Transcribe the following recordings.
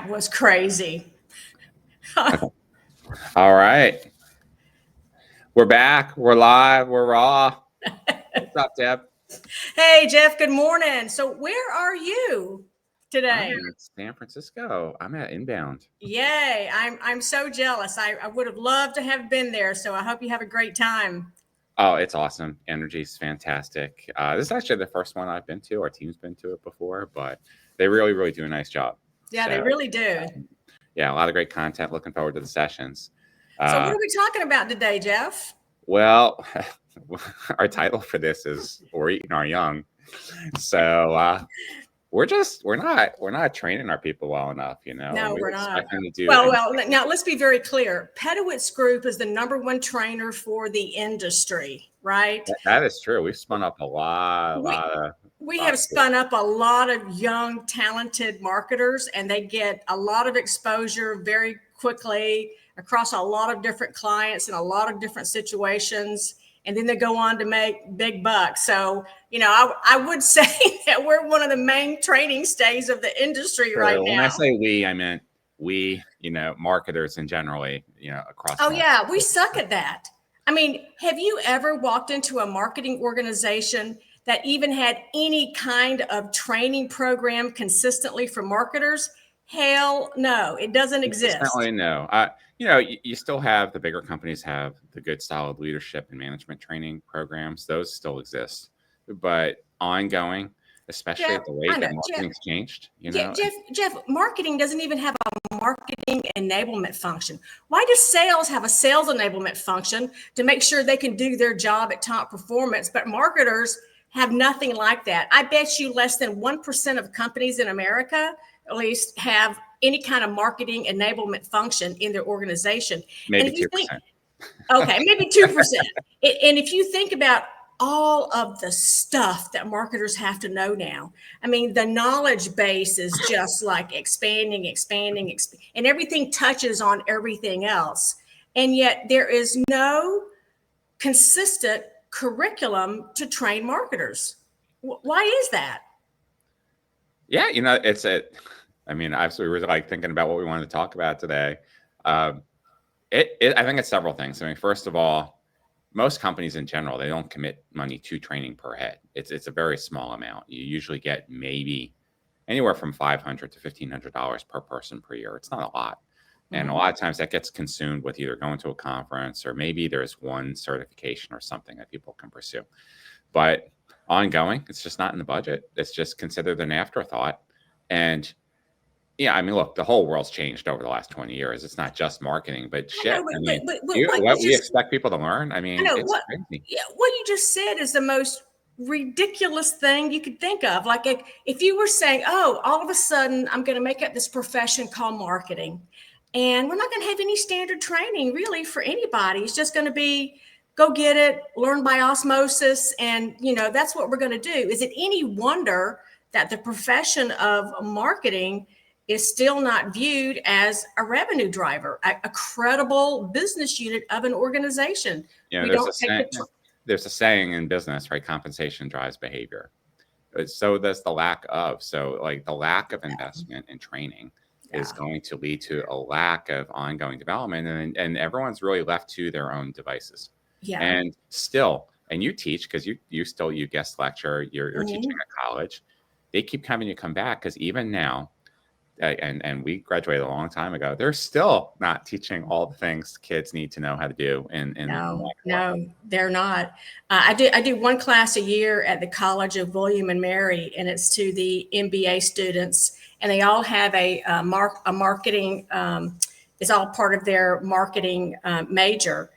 That was crazy. All right. We're back. We're live. We're raw. What's up, Deb? Hey, Jeff, good morning. So where are you today? I'm in San Francisco. I'm at Inbound. Yay. I'm so jealous. I would have loved to have been there. So I hope you have a great time. Oh, it's awesome. Energy is fantastic. This is actually the first one I've been to. Our team's been to it before, but they really, really do a nice job. Yeah, they really do. Yeah, a lot of great content. Looking forward to the sessions. So what are we talking about today, Jeff? Well, our title for this is "We're Eating Our Young," so we're not training our people well enough, you know. No, we're not. Well, now let's be very clear. Pedowitz Group is the #1 trainer for the industry, right? That is true. We've spun up a lot. We have spun up a lot of young, talented marketers, and they get a lot of exposure very quickly across a lot of different clients in a lot of different situations. And then they go on to make big bucks. So, you know, I would say that we're one of the main training stays of the industry right now. When I say we, I meant we, you know, marketers and generally, you know, across. Oh, yeah, we suck at that. I mean, have you ever walked into a marketing organization that even had any kind of training program consistently for marketers? Hell no, it doesn't exist. Definitely no. You know, you still have the bigger companies have the good solid leadership and management training programs. Those still exist, but ongoing, especially at the rate that marketing's changed. You know, Jeff, marketing doesn't even have a marketing enablement function. Why does sales have a sales enablement function to make sure they can do their job at top performance, but marketers have nothing like that? I bet you less than 1% of companies in America at least have any kind of marketing enablement function in their organization. Maybe 2%. Okay, maybe 2%. And if you think about all of the stuff that marketers have to know now, I mean, the knowledge base is just like expanding, and everything touches on everything else. And yet there is no consistent curriculum to train marketers. Why is that? Yeah, you know, I mean, obviously, we were like thinking about what we wanted to talk about today. I think it's several things. I mean, first of all, most companies in general, they don't commit money to training per head. It's a very small amount. You usually get maybe anywhere from $500 to $1,500 per person per year. It's not a lot. And a lot of times that gets consumed with either going to a conference or maybe there's one certification or something that people can pursue. But ongoing, it's just not in the budget. It's just considered an afterthought. And yeah, I mean, look, the whole world's changed over the last 20 years. It's not just marketing, but shit. What we expect people to learn, I mean, it's crazy. Yeah, what you just said is the most ridiculous thing you could think of. Like if you were saying, oh, all of a sudden I'm going to make up this profession called marketing, and we're not going to have any standard training really for anybody. It's just going to be go get it, learn by osmosis, and you know that's what we're going to do. Is it any wonder that the profession of marketing is still not viewed as a revenue driver, a credible business unit of an organization? Yeah, there's a saying in business, right? Compensation drives behavior. So does the lack of. So like the lack of investment in training is going to lead to a lack of ongoing development, and everyone's really left to their own devices. Yeah. And you teach because you guest lecture, you're teaching at college. They keep having you come back because even now, and we graduated a long time ago, they're still not teaching all the things kids need to know how to do. No, they're not. I do one class a year at the College of William and Mary, and it's to the MBA students, and they all have a marketing. It's all part of their marketing major,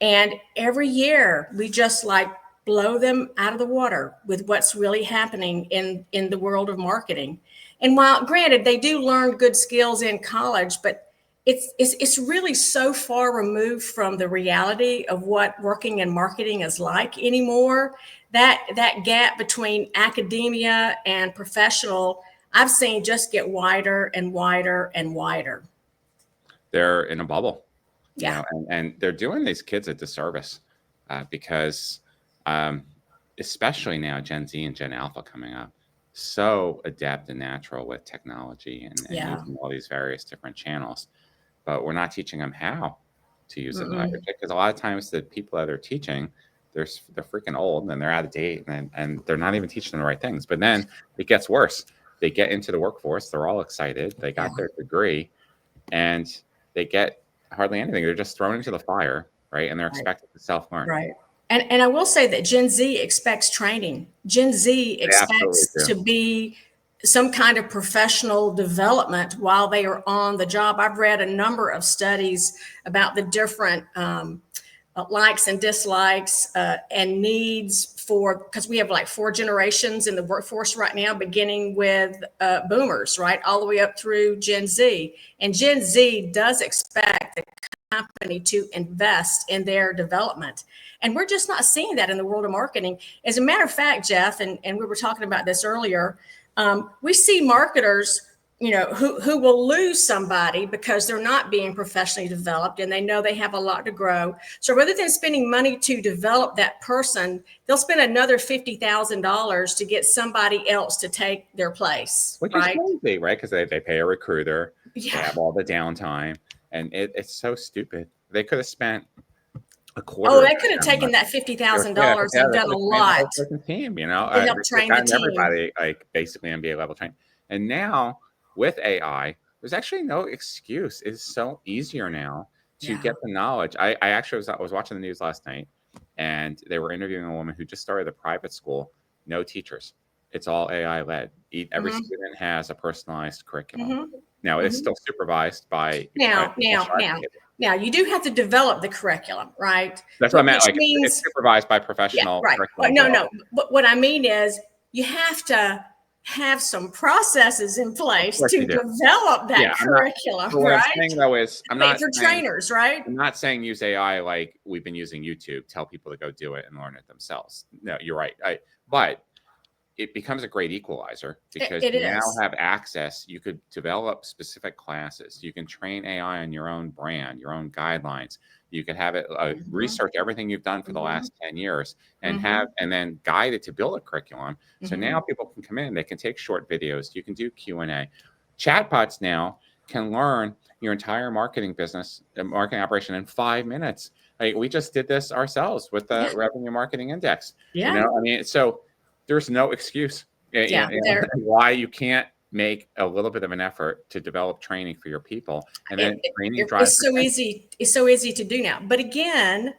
and every year we just like blow them out of the water with what's really happening in the world of marketing. And while granted, they do learn good skills in college, but it's really so far removed from the reality of what working in marketing is like anymore. That gap between academia and professional, I've seen just get wider and wider and wider. They're in a bubble. Yeah. You know, and they're doing these kids a disservice because especially now Gen Z and Gen Alpha coming up. so adept and natural with technology and Yeah. using all these various different channels, but we're not teaching them how to use it and leverage it, because a lot of times the people that are teaching, they're freaking old and they're out of date, and they're not even teaching them the right things. But then it gets worse. They get into the workforce, they're all excited, they got their degree, and they get hardly anything. They're just thrown into the fire, right? And they're expected to self-learn. Right. And I will say that Gen Z expects training. Gen Z They absolutely expects do. to be some kind of professional development while they are on the job. I've read a number of studies about the different likes and dislikes and needs for, because we have like 4 generations in the workforce right now, beginning with boomers, right, all the way up through Gen Z. And Gen Z does expect the company to invest in their development. And we're just not seeing that in the world of marketing. As a matter of fact, Jeff, and we were talking about this earlier, we see marketers, who will lose somebody because they're not being professionally developed and they know they have a lot to grow. So rather than spending money to develop that person, they'll spend another $50,000 to get somebody else to take their place. Which right? is crazy, right? Because they pay a recruiter, they Yeah. have all the downtime, and it's so stupid. They could have spent a quarter. Oh, of they could have that taken money. that $50,000 Yeah, and they done could a have trained the whole lot freaking team, to help they've train the gotten team. everybody like basically MBA level trained. And now with AI, there's actually no excuse. It's so easier now to get the knowledge. I actually was watching the news last night, and they were interviewing a woman who just started a private school, no teachers. It's all AI led. Every student has a personalized curriculum. Now it's still supervised by Now, you do have to develop the curriculum, right? That's what I meant. Which Like it's means, supervised by yeah, professional right. curriculum No. developers. But what I mean is, you have to have some processes in Of place course to you do. develop that Yeah, curriculum, but what I'm right? saying though is For trainers, right? I'm not saying use AI like we've been using YouTube, tell people to go do it and learn it themselves. No, you're right. But it becomes a great equalizer because It you now is. have access. You could develop specific classes. You can train AI on your own brand, your own guidelines. You can have it research everything you've done for the last 10 years and then guide it to build a curriculum. So now people can come in, they can take short videos. You can do Q&A. Chatbots now can learn your entire marketing business, marketing operation in 5 minutes. Like we just did this ourselves with the revenue marketing index. Yeah. I mean, so there's no excuse Yeah, why you can't make a little bit of an effort to develop training for your people, and then training drives. It's so easy. It's so easy to do now. But again,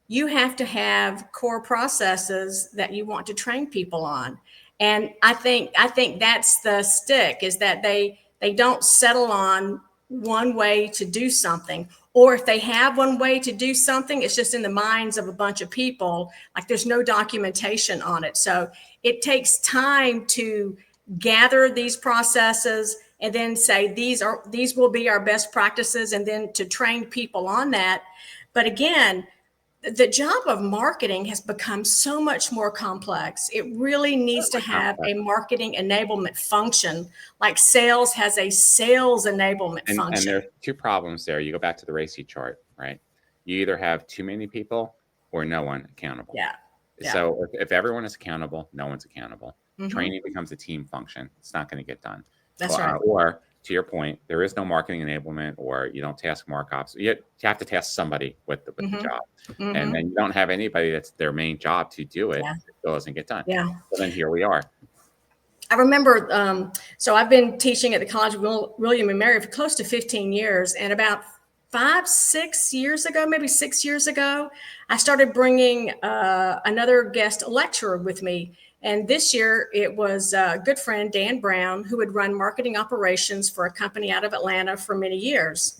you have to have core processes that you want to train people on. And I think that's the stick, is that they don't settle on one way to do something. Or if they have one way to do something, it's just in the minds of a bunch of people, like there's no documentation on it. So it takes time to gather these processes and then say these will be our best practices, and then to train people on that. But again, the job of marketing has become so much more complex. It really needs to have a marketing enablement function, like sales has a sales enablement function. And there are 2 problems there. You go back to the RACI chart, right? You either have too many people or no one accountable. Yeah. So if everyone is accountable, no one's accountable. Training becomes a team function. It's not going to get done. That's right. Or to your point, there is no marketing enablement, or you don't task markups. You have to task somebody with the job. And then you don't have anybody that's their main job to do it. It still doesn't get done. Yeah. So then here we are. I remember, so I've been teaching at the College of William and Mary for close to 15 years. And about 6 years ago, maybe 6 years ago, I started bringing another guest lecturer with me. And this year it was a good friend, Dan Brown, who had run marketing operations for a company out of Atlanta for many years.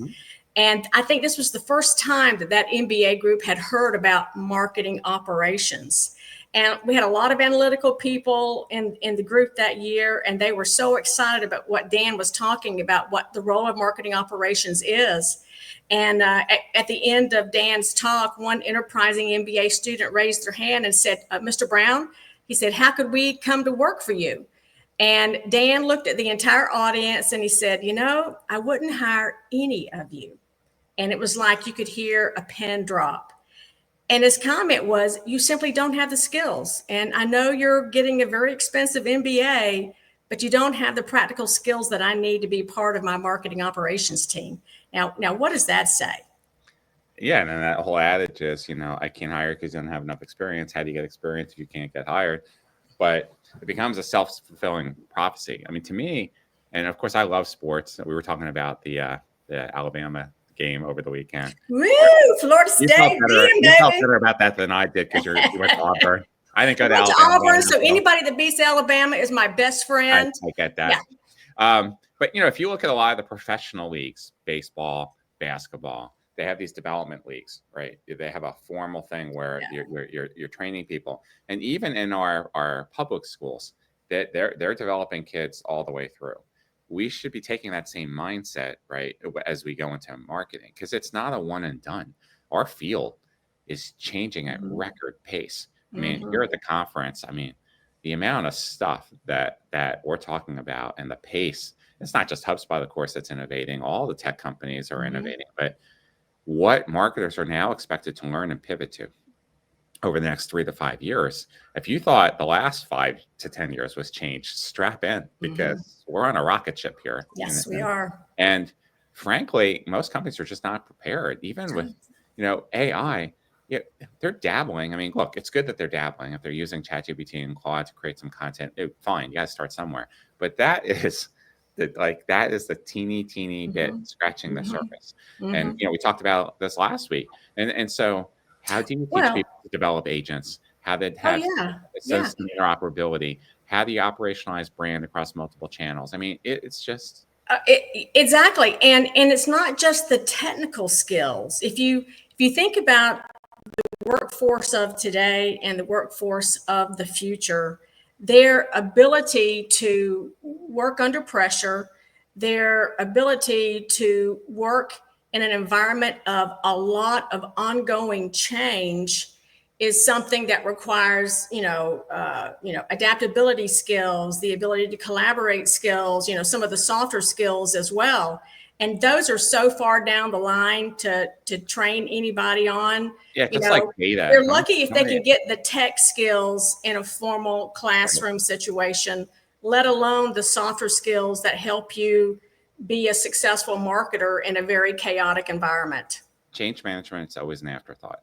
And I think this was the first time that MBA group had heard about marketing operations. And we had a lot of analytical people in the group that year, and they were so excited about what Dan was talking about, what the role of marketing operations is. And at the end of Dan's talk, one enterprising MBA student raised their hand and said, Mr. Brown, he said, how could we come to work for you? And Dan looked at the entire audience and he said, I wouldn't hire any of you. And it was like you could hear a pin drop. And his comment was, you simply don't have the skills. And I know you're getting a very expensive MBA, but you don't have the practical skills that I need to be part of my marketing operations team. Now, what does that say? Yeah, and then that whole adage is, I can't hire because you don't have enough experience. How do you get experience if you can't get hired? But it becomes a self-fulfilling prophecy. I mean, to me, and of course, I love sports. We were talking about the Alabama game over the weekend. Woo! Florida State, you felt better about that than I did because you went to Auburn. I didn't go to Alabama. Auburn, so anybody that beats Alabama is my best friend. I get that. Yeah. But if you look at a lot of the professional leagues, baseball, basketball, they have these development leagues, right? They have a formal thing where you're training people, and even in our public schools, that they're developing kids all the way through. We should be taking that same mindset, right, as we go into marketing, because it's not a one and done. Our field is changing at record pace. I mean, here at the conference, the amount of stuff that we're talking about and the pace, it's not just HubSpot, of course, that's innovating. All the tech companies are innovating, but what marketers are now expected to learn and pivot to over the next 3 to 5 years. If you thought the last 5 to 10 years was change, strap in, because we're on a rocket ship here. Yes, we are. And frankly, most companies are just not prepared. Even with, AI, they're dabbling. I mean, look, it's good that they're dabbling. If they're using ChatGPT and Claude to create some content, fine, you got to start somewhere. But that is the teeny bit scratching the surface. And we talked about this last week. And so how do you teach people to develop agents? How to have interoperability? How do you operationalize brand across multiple channels? I mean, it's just exactly. And it's not just the technical skills. If you think about the workforce of today and the workforce of the future, their ability to work under pressure, their ability to work in an environment of a lot of ongoing change is something that requires, adaptability skills, the ability to collaborate skills, some of the softer skills as well. And those are so far down the line to train anybody on. Yeah, just like data. They're lucky if they can get the tech skills in a formal classroom situation, let alone the softer skills that help you be a successful marketer in a very chaotic environment. Change management is always an afterthought.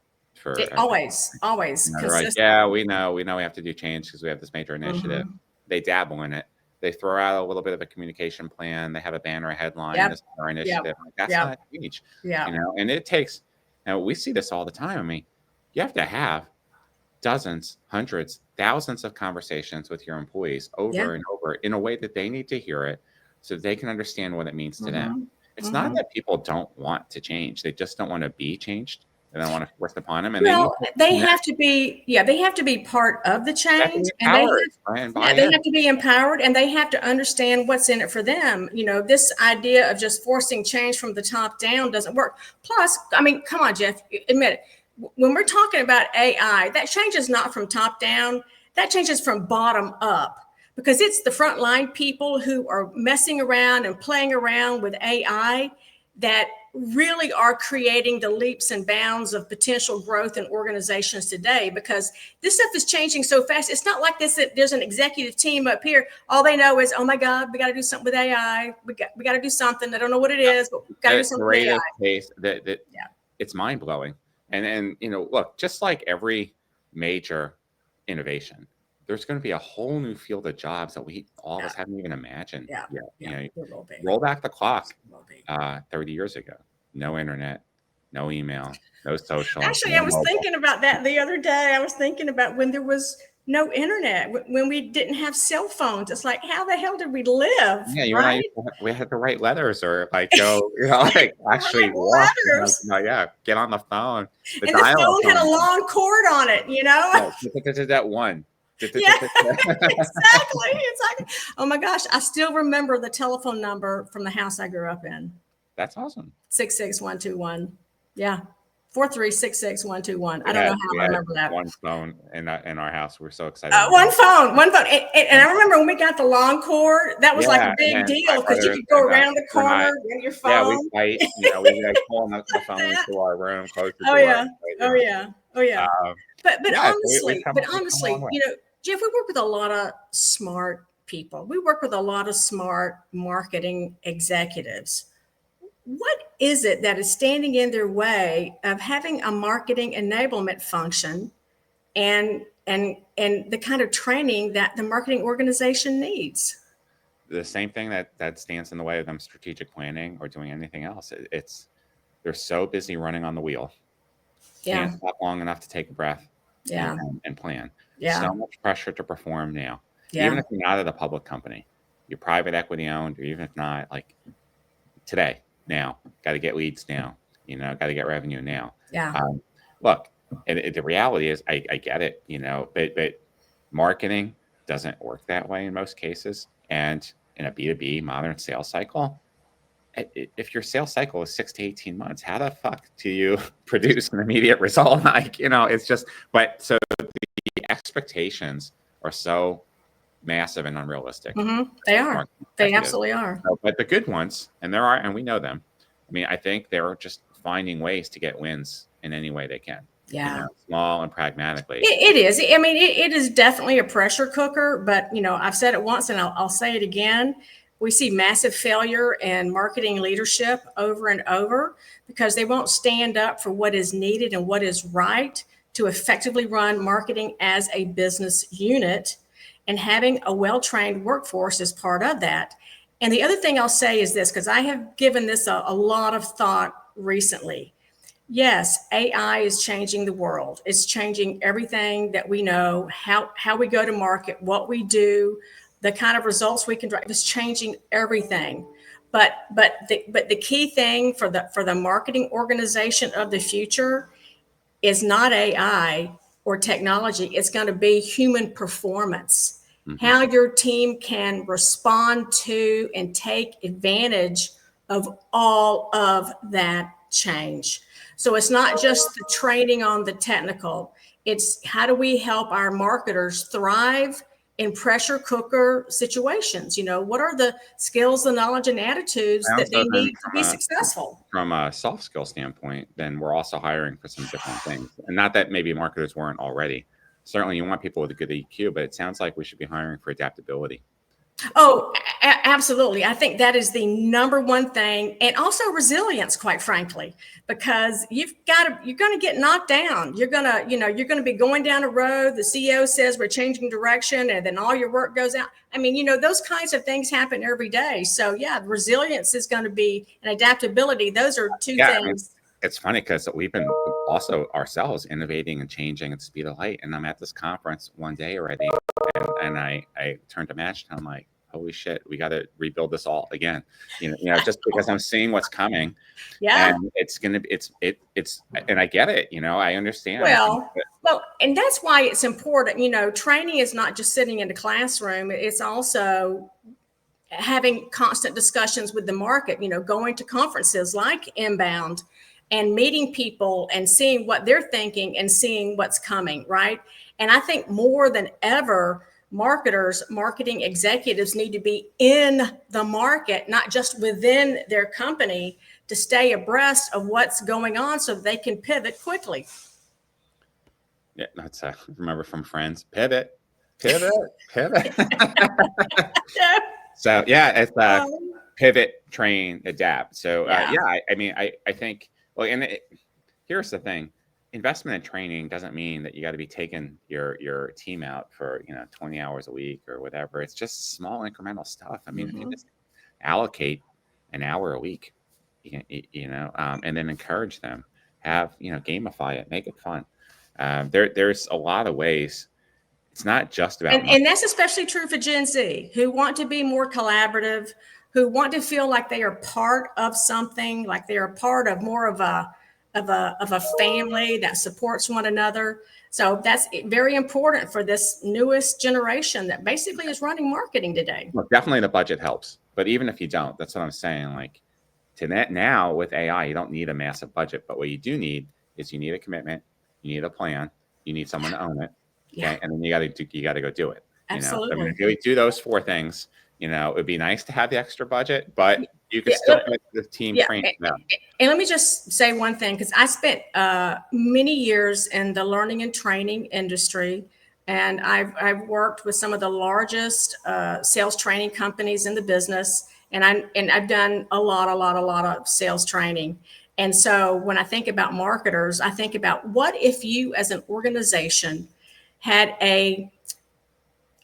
Always. They're like, yeah, we know we have to do change because we have this major initiative. They dabble in it. They throw out a little bit of a communication plan. They have a banner, a headline. This is our initiative. That's not change. And it takes. Now we see this all the time. I mean, you have to have dozens, hundreds, thousands of conversations with your employees over and over in a way that they need to hear it, so they can understand what it means to them. It's not that people don't want to change; they just don't want to be changed. They don't want to force upon them. And they have to be part of the change, and they have to be empowered, and they have to understand what's in it for them. This idea of just forcing change from the top down doesn't work. Plus, I mean, come on, Jeff, admit it. When we're talking about AI, that change is not from top down. That change is from bottom up, because it's the frontline people who are messing around and playing around with AI that really are creating the leaps and bounds of potential growth in organizations today, because this stuff is changing so fast. It's not like this, there's an executive team up here. All they know is, oh my God, we got to do something with AI. We got to do something. I don't know what it is, but we got to do something with AI. Pace, it's mind blowing. And look, just like every major innovation, there's going to be a whole new field of jobs that all of us haven't even imagined. Roll back the clock 30 years ago. No internet, no email, no social. Actually, I was thinking about that the other day. I was thinking about when there was no internet, when we didn't have cell phones. It's like, how the hell did we live? Yeah, right? We had to write letters or go, actually walk. Get on the phone. The phone had a long cord on it, That one. Exactly. Oh my gosh, I still remember the telephone number from the house I grew up in. That's awesome. 66121. Yeah. 4366121. I don't know how I remember that. One phone in our house. We're so excited. One phone. And I remember when we got the long cord, that was like a big deal, because you could go around the corner with your phone. Yeah, we fight. We like pulling up the phone into our room, close the door. Oh yeah. But honestly, Jeff, we work with a lot of smart people. We work with a lot of smart marketing executives. What is it that is standing in their way of having a marketing enablement function and the kind of training that the marketing organization needs? The same thing that stands in the way of them strategic planning or doing anything else. It's they're so busy running on the wheel, Yeah, can't stop long enough to take a breath yeah, and plan. yeah, So much pressure to perform now. Even yeah, if you're not at a public company, you're private equity owned, or even if not, like today, now, got to get leads now, got to get revenue now. yeah. Look, and the reality is, I get it, but marketing doesn't work that way in most cases. And in a B2B modern sales cycle, if your sales cycle is 6 to 18 months, how the fuck do you produce an immediate result? Like, it's just, but so the expectations are so massive and unrealistic. They are. They absolutely are. But the good ones, and there are, and we know them. I mean, I think they're just finding ways to get wins in any way they can. Yeah. Small and pragmatically. It is. I mean, it is definitely a pressure cooker, but I've said it once and I'll say it again. We see massive failure in marketing leadership over and over because they won't stand up for what is needed and what is right to effectively run marketing as a business unit. And having a well-trained workforce is part of that. And the other thing I'll say is this, because I have given this a lot of thought recently. Yes, AI is changing the world. It's changing everything that we know, how we go to market, what we do, the kind of results we can drive. It's changing everything. But the key thing for the marketing organization of the future is not AI or technology. It's going to be human performance. How your team can respond to and take advantage of all of that change. So it's not just the training on the technical. It's how do we help our marketers thrive in pressure cooker situations? What are the skills, the knowledge, and attitudes that they need to be successful? From a soft skill standpoint, then we're also hiring for some different things. And not that maybe marketers weren't already. Certainly you want people with a good EQ, but it sounds like we should be hiring for adaptability. Oh, absolutely. I think that is the number one thing. And also resilience, quite frankly, because you're going to get knocked down. You're going to be going down a road. The CEO says we're changing direction and then all your work goes out. I mean, those kinds of things happen every day. So yeah, resilience is going to be, and adaptability. Those are two things. It's funny because we've been also ourselves innovating and changing at the speed of light. And I'm at this conference one day already, and I turned to Match and I'm like, holy shit, we got to rebuild this all again. Just because I'm seeing what's coming. Yeah. And it's gonna be it's and I get it. I understand. Well, and that's why it's important. Training is not just sitting in the classroom. It's also having constant discussions with the market. Going to conferences like Inbound and meeting people and seeing what they're thinking and seeing what's coming, right? And I think more than ever, marketing executives need to be in the market, not just within their company, to stay abreast of what's going on so they can pivot quickly. Yeah, that's remember from Friends, pivot. So yeah, it's pivot, train, adapt. So I think, well, and here's the thing. Investment in training doesn't mean that you got to be taking your team out for 20 hours a week or whatever. It's just small incremental stuff. I mean, if you just allocate an hour a week, and then encourage them, gamify it, make it fun. There's a lot of ways. It's not just about and that's especially true for Gen Z, who want to be more collaborative, who want to feel like they are part of something, like they are part of more of a family that supports one another. So that's very important for this newest generation that basically is running marketing today. Well, definitely the budget helps, but even if you don't, that's what I'm saying. Like now with AI, you don't need a massive budget, but what you do need is you need a commitment, you need a plan, you need someone to own it, okay, and then you got to go do it. Absolutely. I mean, if you do those four things, it would be nice to have the extra budget, but you can still get the team trained. And let me just say one thing, because I spent many years in the learning and training industry, And I've worked with some of the largest sales training companies in the business, and I've done a lot of sales training. And so when I think about marketers, I think about what if you as an organization had a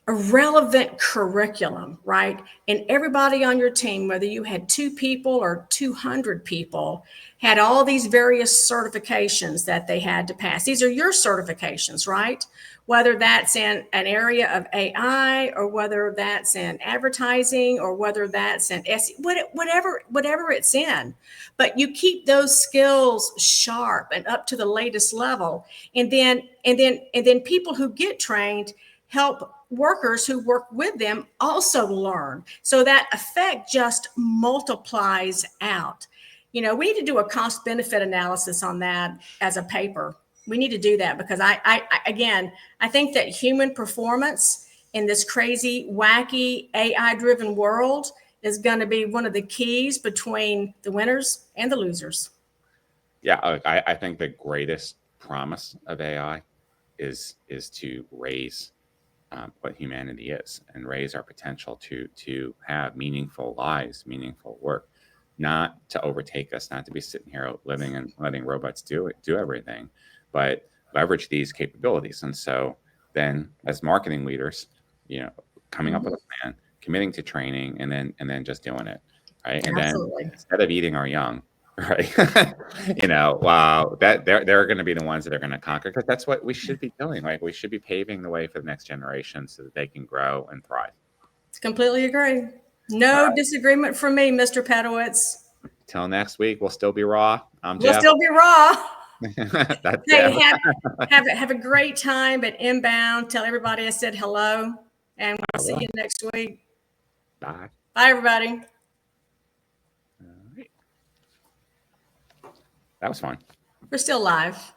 relevant curriculum, right? And everybody on your team, whether you had 2 people or 200 people, had all these various certifications that they had to pass. These are your certifications, right? Whether that's in an area of AI, or whether that's in advertising, or whether that's in whatever it's in. But you keep those skills sharp and up to the latest level. And then people who get trained help workers who work with them also learn. So that effect just multiplies out. We need to do a cost benefit analysis on that as a paper. We need to do that because I think that human performance in this crazy, wacky, AI driven world is going to be one of the keys between the winners and the losers. Yeah, I think the greatest promise of AI is to raise what humanity is, and raise our potential to have meaningful lives, meaningful work, not to overtake us, not to be sitting here living and letting robots do everything, but leverage these capabilities. And so then, as marketing leaders, coming up with a plan, committing to training, and then just doing it, right? And Absolutely. then instead of eating our young, right? Wow, that they're going to be the ones that are going to conquer, because that's what we should be doing. Like, we should be paving the way for the next generation so that they can grow and thrive. Completely agree. No disagreement from me, Mr. Pedowitz. Till next week, we'll still be raw. I'm We'll Jeff. still be raw. That's Hey, have a great time at Inbound. Tell everybody I said hello, and we'll see you next week. Bye. Bye, everybody. All right. That was fun. We're still live.